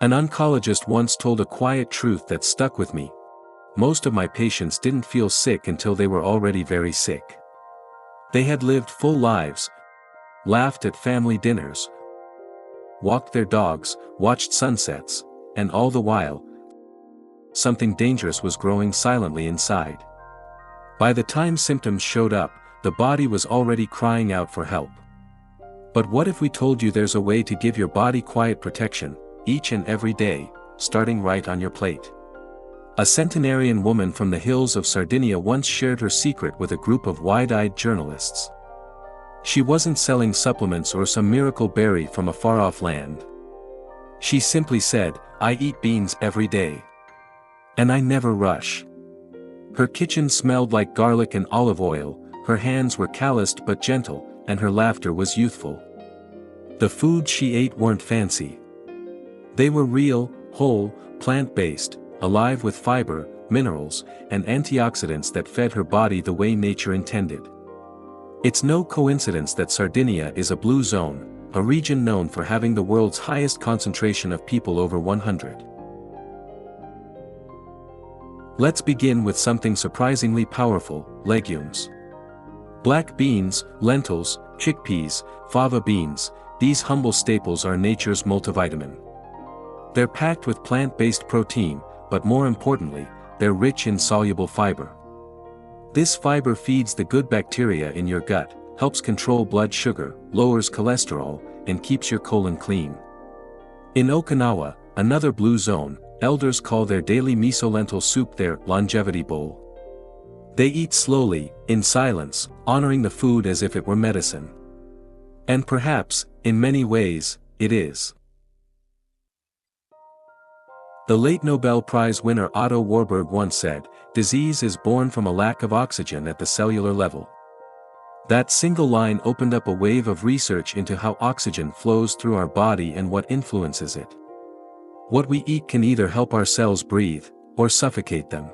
An oncologist once told a quiet truth that stuck with me. Most of my patients didn't feel sick until they were already very sick. They had lived full lives, laughed at family dinners, walked their dogs, watched sunsets, and all the while, something dangerous was growing silently inside. By the time symptoms showed up, the body was already crying out for help. But what if we told you there's a way to give your body quiet protection, each and every day, starting right on your plate? A centenarian woman from the hills of Sardinia once shared her secret with a group of wide-eyed journalists. She wasn't selling supplements or some miracle berry from a far-off land. She simply said, "I eat beans every day. And I never rush." Her kitchen smelled like garlic and olive oil, her hands were calloused but gentle, and her laughter was youthful. The foods she ate weren't fancy. They were real, whole, plant-based, alive with fiber, minerals, and antioxidants that fed her body the way nature intended. It's no coincidence that Sardinia is a blue zone, a region known for having the world's highest concentration of people over 100. Let's begin with something surprisingly powerful: legumes. Black beans, lentils, chickpeas, fava beans, these humble staples are nature's multivitamin. They're packed with plant-based protein, but more importantly, they're rich in soluble fiber. This fiber feeds the good bacteria in your gut, helps control blood sugar, lowers cholesterol, and keeps your colon clean. In Okinawa, another blue zone, elders call their daily miso lentil soup their longevity bowl. They eat slowly, in silence, honoring the food as if it were medicine. And perhaps, in many ways, it is. The late Nobel Prize winner Otto Warburg once said, "Disease is born from a lack of oxygen at the cellular level." That single line opened up a wave of research into how oxygen flows through our body and what influences it. What we eat can either help our cells breathe, or suffocate them.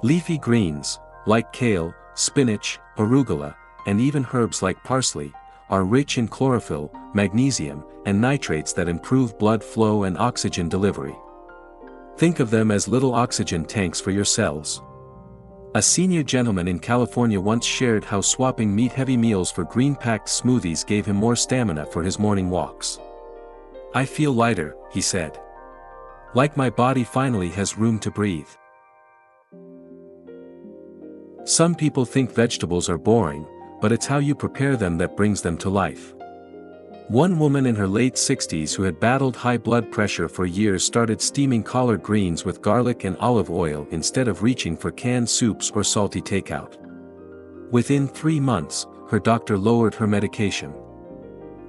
Leafy greens, like kale, spinach, arugula, and even herbs like parsley, are rich in chlorophyll, magnesium, and nitrates that improve blood flow and oxygen delivery. Think of them as little oxygen tanks for your cells. A senior gentleman in California once shared how swapping meat-heavy meals for green-packed smoothies gave him more stamina for his morning walks. "I feel lighter," he said. "Like my body finally has room to breathe." Some people think vegetables are boring, but it's how you prepare them that brings them to life. One woman in her late 60s who had battled high blood pressure for years started steaming collard greens with garlic and olive oil instead of reaching for canned soups or salty takeout. Within 3 months, her doctor lowered her medication.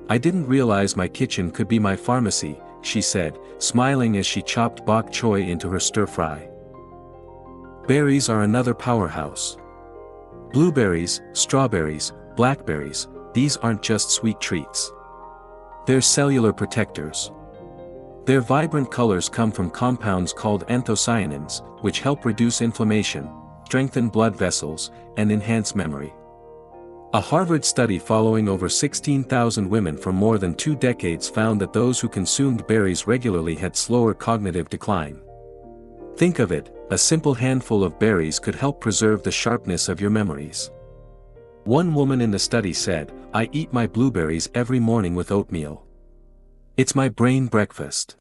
"I didn't realize my kitchen could be my pharmacy," she said, smiling as she chopped bok choy into her stir-fry. Berries are another powerhouse. Blueberries, strawberries, blackberries, these aren't just sweet treats. They're cellular protectors. Their vibrant colors come from compounds called anthocyanins, which help reduce inflammation, strengthen blood vessels, and enhance memory. A Harvard study following over 16,000 women for more than 2 decades found that those who consumed berries regularly had slower cognitive decline. Think of it, a simple handful of berries could help preserve the sharpness of your memories. One woman in the study said, "I eat my blueberries every morning with oatmeal. It's my brain breakfast."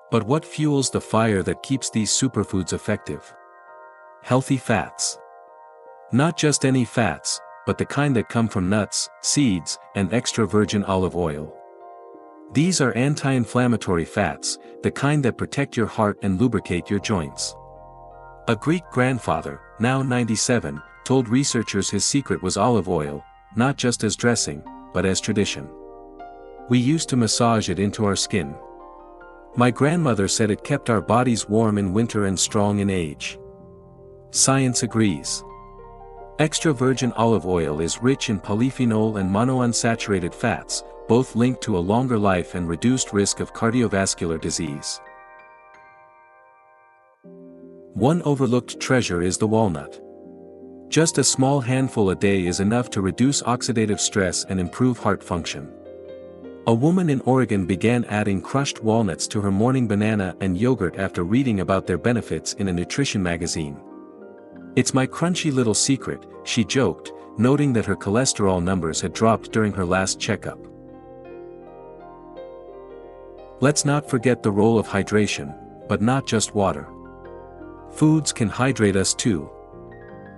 But what fuels the fire that keeps these superfoods effective? Healthy fats. Not just any fats, but the kind that come from nuts, seeds, and extra virgin olive oil. These are anti-inflammatory fats, the kind that protect your heart and lubricate your joints. A Greek grandfather, now 97, told researchers his secret was olive oil, not just as dressing, but as tradition. "We used to massage it into our skin. My grandmother said it kept our bodies warm in winter and strong in age." Science agrees. Extra virgin olive oil is rich in polyphenol and monounsaturated fats, both linked to a longer life and reduced risk of cardiovascular disease. One overlooked treasure is the walnut. Just a small handful a day is enough to reduce oxidative stress and improve heart function. A woman in Oregon began adding crushed walnuts to her morning banana and yogurt after reading about their benefits in a nutrition magazine. "It's my crunchy little secret," she joked, noting that her cholesterol numbers had dropped during her last checkup. Let's not forget the role of hydration, but not just water. Foods can hydrate us too.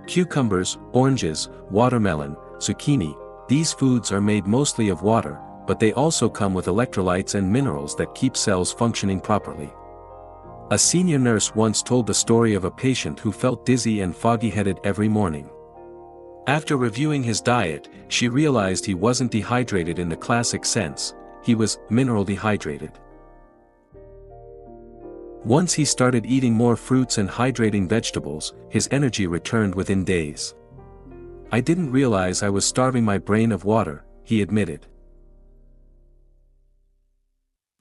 Cucumbers, oranges, watermelon, zucchini, these foods are made mostly of water, but they also come with electrolytes and minerals that keep cells functioning properly. A senior nurse once told the story of a patient who felt dizzy and foggy-headed every morning. After reviewing his diet, she realized he wasn't dehydrated in the classic sense, he was mineral dehydrated. Once he started eating more fruits and hydrating vegetables, his energy returned within days. "I didn't realize I was starving my brain of water," he admitted.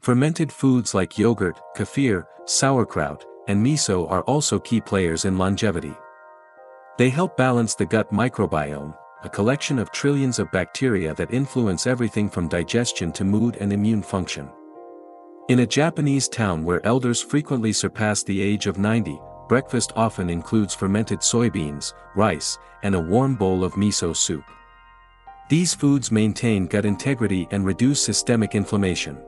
Fermented foods like yogurt, kefir, sauerkraut, and miso are also key players in longevity. They help balance the gut microbiome, a collection of trillions of bacteria that influence everything from digestion to mood and immune function. In a Japanese town where elders frequently surpass the age of 90, breakfast often includes fermented soybeans, rice, and a warm bowl of miso soup. These foods maintain gut integrity and reduce systemic inflammation.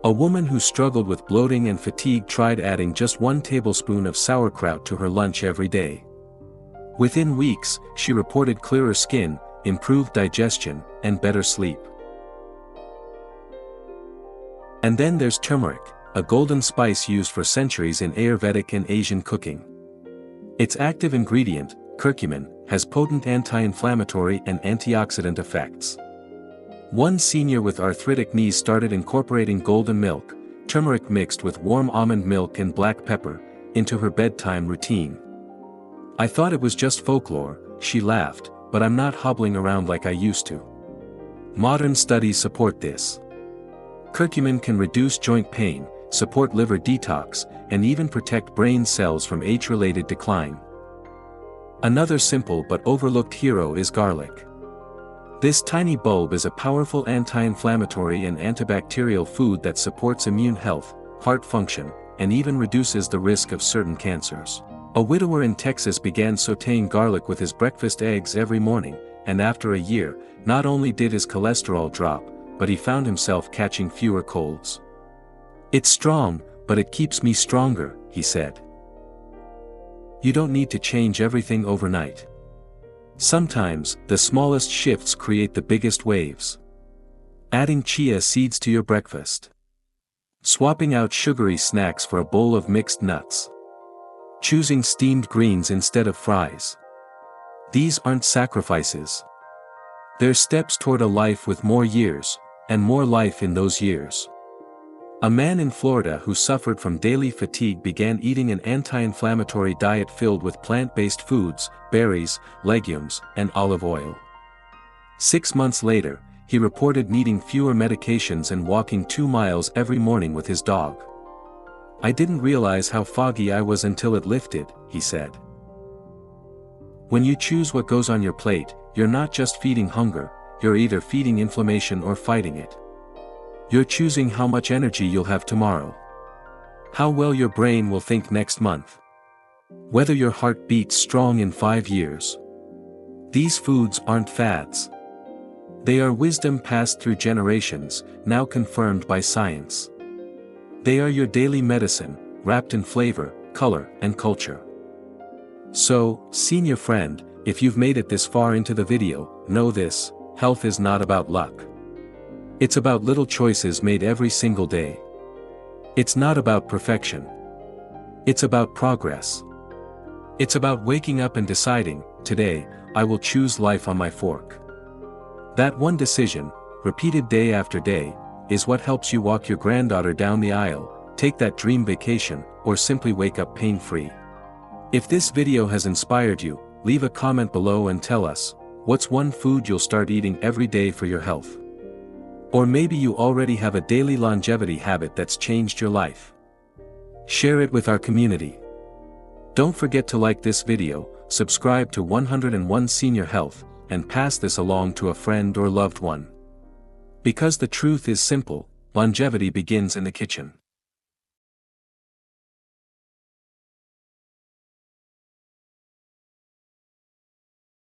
A woman who struggled with bloating and fatigue tried adding just 1 tablespoon of sauerkraut to her lunch every day. Within weeks, she reported clearer skin, improved digestion, and better sleep. And then there's turmeric, a golden spice used for centuries in Ayurvedic and Asian cooking. Its active ingredient, curcumin, has potent anti-inflammatory and antioxidant effects. One senior with arthritic knees started incorporating golden milk, turmeric mixed with warm almond milk and black pepper, into her bedtime routine. "I thought it was just folklore," she laughed, "but I'm not hobbling around like I used to." Modern studies support this. Curcumin can reduce joint pain, support liver detox, and even protect brain cells from age-related decline. Another simple but overlooked hero is garlic. This tiny bulb is a powerful anti-inflammatory and antibacterial food that supports immune health, heart function, and even reduces the risk of certain cancers. A widower in Texas began sautéing garlic with his breakfast eggs every morning, and after a year, not only did his cholesterol drop, but he found himself catching fewer colds. "It's strong, but it keeps me stronger," he said. You don't need to change everything overnight. Sometimes, the smallest shifts create the biggest waves. Adding chia seeds to your breakfast. Swapping out sugary snacks for a bowl of mixed nuts. Choosing steamed greens instead of fries. These aren't sacrifices. They're steps toward a life with more years, and more life in those years. A man in Florida who suffered from daily fatigue began eating an anti-inflammatory diet filled with plant-based foods, berries, legumes, and olive oil. 6 months later, he reported needing fewer medications and walking 2 miles every morning with his dog. "I didn't realize how foggy I was until it lifted," he said. When you choose what goes on your plate, you're not just feeding hunger, you're either feeding inflammation or fighting it. You're choosing how much energy you'll have tomorrow. How well your brain will think next month. Whether your heart beats strong in 5 years. These foods aren't fads. They are wisdom passed through generations, now confirmed by science. They are your daily medicine, wrapped in flavor, color, and culture. So, senior friend, if you've made it this far into the video, know this: health is not about luck. It's about little choices made every single day. It's not about perfection. It's about progress. It's about waking up and deciding, today, I will choose life on my fork. That one decision, repeated day after day, is what helps you walk your granddaughter down the aisle, take that dream vacation, or simply wake up pain-free. If this video has inspired you, leave a comment below and tell us, what's one food you'll start eating every day for your health? Or maybe you already have a daily longevity habit that's changed your life. Share it with our community. Don't forget to like this video, subscribe to 101 Senior Health, and pass this along to a friend or loved one. Because the truth is simple, longevity begins in the kitchen.